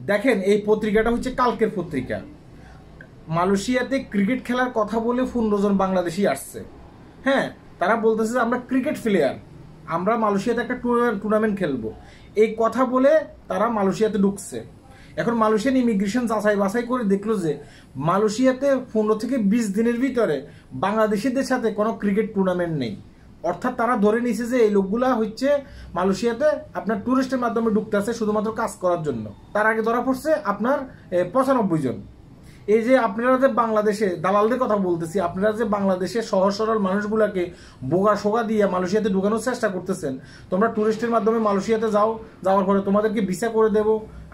দেখেন এই পত্রিকাটা হচ্ছে কালকের পত্রিকা। মালয়েশিয়াতে ক্রিকেট খেলার কথা বলে 15 জন বাংলাদেশি আসছে। হ্যাঁ, তারা বলতেছে যে আমরা ক্রিকেট প্লেয়ার, আমরা মালয়েশিয়াতে একটা টুর্নামেন্ট খেলবো, এই কথা বলে তারা মালয়েশিয়াতে ঢুকছে। এখন মালয়েশিয়ান ইমিগ্রেশন যাচাই বাছাই করে দেখলো যে মালয়েশিয়াতে 15 থেকে 20 দিনের ভিতরে বাংলাদেশিদের সাথে কোনো ক্রিকেট টুর্নামেন্ট নেই। অর্থাৎ তারা ধরে নিয়েছে যে এই লোকগুলা হচ্ছে মালয়েশিয়াতে আপনার টুরিস্টের মাধ্যমে ঢুকতে আছে শুধুমাত্র কাজ করার জন্য। তার আগে ধরা পড়ছে আপনার 95 জন। এই যে আপনারা যে বাংলাদেশে দালালদের কথা বলতেছি, আপনারা যে বাংলাদেশে সহজ সরল মানুষগুলাকে বোগা সোগা দিয়ে মালয়েশিয়াতে ঢুকানোর চেষ্টা করতেছেন। তোমরা টুরিস্টের মাধ্যমে মালয়েশিয়াতে যাওয়ার পরে তোমাদেরকে ভিসা করে দেব,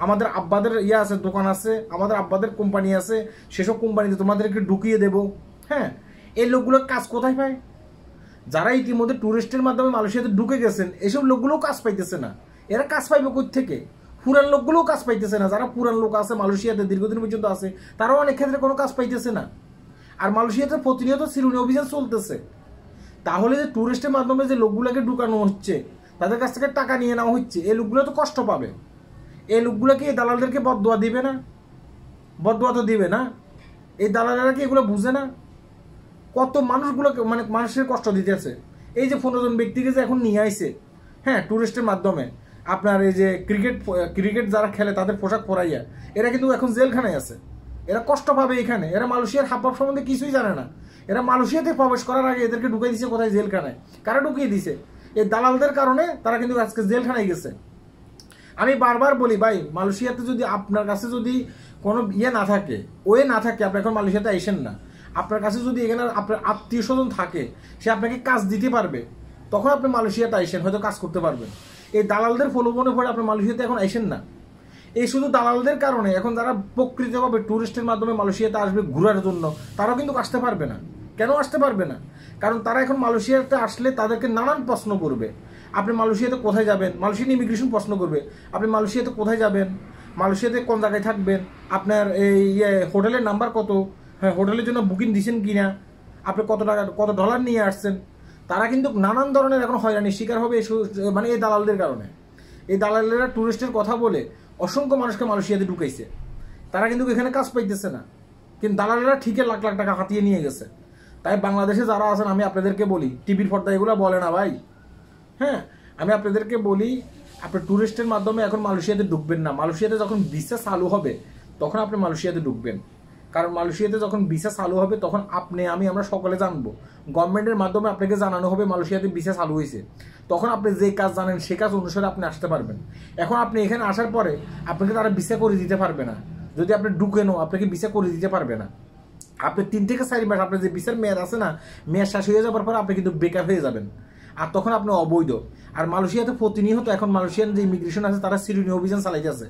আমাদের আব্বাদের আছে, দোকান আছে, আমাদের আব্বাদের কোম্পানি আছে, সেসব কোম্পানিতে তোমাদেরকে ঢুকিয়ে দেব। হ্যাঁ, এই লোকগুলো কাজ কোথায় পায়? যারা ইতিমধ্যে টুরিস্টের মাধ্যমে মালয়েশিয়াতে ঢুকে গেছেন, এসব লোকগুলোও কাজ পাইতেছে না। এরা কাজ পাইবে কোথা থেকে? পুরান লোকগুলোও কাজ পাইতেছে না। যারা পুরান লোক আছে মালয়েশিয়াতে দীর্ঘদিন পর্যন্ত আছে, তারাও অনেক ক্ষেত্রে কোনো কাজ পাইতেছে না। আর মালয়েশিয়াতে প্রতিনিয়ত সিলুনি অভিযান চলতেছে। তাহলে যে টুরিস্টের মাধ্যমে যে লোকগুলোকে ঢুকানো হচ্ছে, তাদের কাছ থেকে টাকা নিয়ে নেওয়া হচ্ছে, এই লোকগুলো তো কষ্ট পাবে। এই লোকগুলোকে এই দালালদেরকে বদদোয়া দিবে না? বদদোয়া তো দিবে না। এই দালালেরা কি এগুলো বুঝে না? কত মানুষগুলোকে মানে মানুষের কষ্ট দিতেছে। এই যে 15 জন ব্যক্তিকে যে এখন নিয়ে আইছে, হ্যাঁ, টুরিস্টের মাধ্যমে আপনার এই যে ক্রিকেট যারা খেলে তাদের পোশাক পরাইয়া, এরা কিন্তু এখন জেলখানায় আছে। এরা কষ্ট পাবে এখানে। এরা মালয়েশিয়ার হাবভাব সম্বন্ধে কিছুই জানে না। এরা মালয়েশিয়াতে প্রবেশ করার আগে এদেরকে ঢুকিয়ে দিছে কোথায়? জেলখানায়। কারা ঢুকিয়ে দিছে? এই দালালদের কারণে তারা কিন্তু আজকে জেলখানায় গেছে। আমি বারবার বলি ভাই, মালয়েশিয়াতে যদি আপনার কাছে যদি কোনো না থাকে, ওয়ে না থাকে, আপনি এখন মালয়েশিয়াতে আইসেন না। আপনার কাছে যদি এখানে আপনার আত্মীয় স্বজন থাকে, সে আপনাকে কাজ দিতে পারবে, তখন আপনি মালয়েশিয়াতে আইসেন, হয়তো কাজ করতে পারবেন। এই দালালদের প্রলোভনে পড়ে আপনি মালয়েশিয়াতে এখন আইসেন না। এই শুধু দালালদের কারণে এখন যারা প্রকৃতভাবে টুরিস্টের মাধ্যমে মালয়েশিয়াতে আসবে ঘোরার জন্য, তারাও কিন্তু আসতে পারবে না। কেন আসতে পারবে না? কারণ তারা এখন মালয়েশিয়াতে আসলে তাদেরকে নানান প্রশ্ন করবে। আপনি মালয়েশিয়াতে কোথায় যাবেন? মালয়েশিয়ান ইমিগ্রেশন প্রশ্ন করবে, আপনি মালয়েশিয়াতে কোথায় যাবেন, মালয়েশিয়াতে কোন জায়গায় থাকবেন, আপনার এই হোটেলের নাম্বার কত, হ্যাঁ, হোটেলের জন্য বুকিং দিয়েছেন কিনা, আপনি কত টাকা কত ডলার নিয়ে আসছেন। তারা কিন্তু নানান ধরনের এখন হয়রানির শিকার হবে মানে এই দালালদের কারণে। এই দালালেরা টুরিস্টের কথা বলে অসংখ্য মানুষকে মালয়েশিয়াতে ঢুকাইছে। তারা কিন্তু এখানে কাজ পাইতেছে না, কিন্তু দালালেরা ঠিকই লাখ লাখ টাকা হাতিয়ে নিয়ে গেছে। তাই বাংলাদেশে যারা আছেন, আমি আপনাদেরকে বলি, টিভির পর্দা এগুলো বলে না ভাই। হ্যাঁ, আমি আপনাদেরকে বলি, আপনি টুরিস্টের মাধ্যমে এখন মালয়েশিয়াতে ঢুকবেন না। মালয়েশিয়াতে যখন ভিসা চালু হবে তখন আপনি মালয়েশিয়াতে ঢুকবেন। কারণ মালয়েশিয়াতে যখন ভিসা চালু হবে তখন আমরা সকলে জানবো। গভর্নমেন্টের মাধ্যমে আপনাকে জানানো হবে মালয়েশিয়াতে ভিসা চালু হয়েছে। তখন আপনি যে কাজ জানেন সে কাজ অনুসারে আপনি আসতে পারবেন। এখন আপনি এখানে আসার পরে আপনাকে তারা ভিসা করে দিতে পারবে না। যদি আপনি ঢুকেনও, আপনাকে ভিসা করে দিতে পারবে না। আপনি 3 থেকে 4 মাস আপনার যে ভিসার মেয়াদ আছে না, মেয়াদ শেষ হয়ে যাওয়ার পরে আপনি কিন্তু বেকার হয়ে যাবেন। আর তখন আপনি অবৈধ। আর মালয়েশিয়াতে প্রতিনিয়ত এখন মালয়েশিয়ান যে ইমিগ্রেশন আছে তারা সিলুনি অভিযান চালাইতেছে।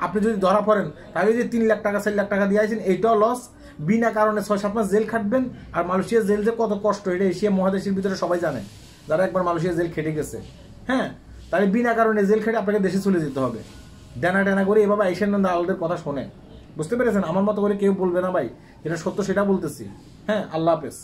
আপনি যদি ধরা পড়েন তাহলে যে 3 লাখ টাকা 4 লাখ টাকা দিয়ে আছেন, এইটাও লস। বিনা কারণে 6-7 মাস জেল খাটবেন। আর মালয়েশিয়ার জেল যে কত কষ্ট, এটা এশিয়া মহাদেশের ভিতরে সবাই জানে, যারা একবার মালয়েশিয়ার জেল খেটে গেছে। হ্যাঁ, তাহলে বিনা কারণে জেল খেটে আপনাকে দেশে চলে যেতে হবে। ডেনা করে এভাবে আইসেন না, দালালদের কথা শোনে। বুঝতে পেরেছেন? আমার মতো করে কেউ বলবে না ভাই, যেটা সত্য সেটা বলতেছি। হ্যাঁ, আল্লাহ হাফেজ।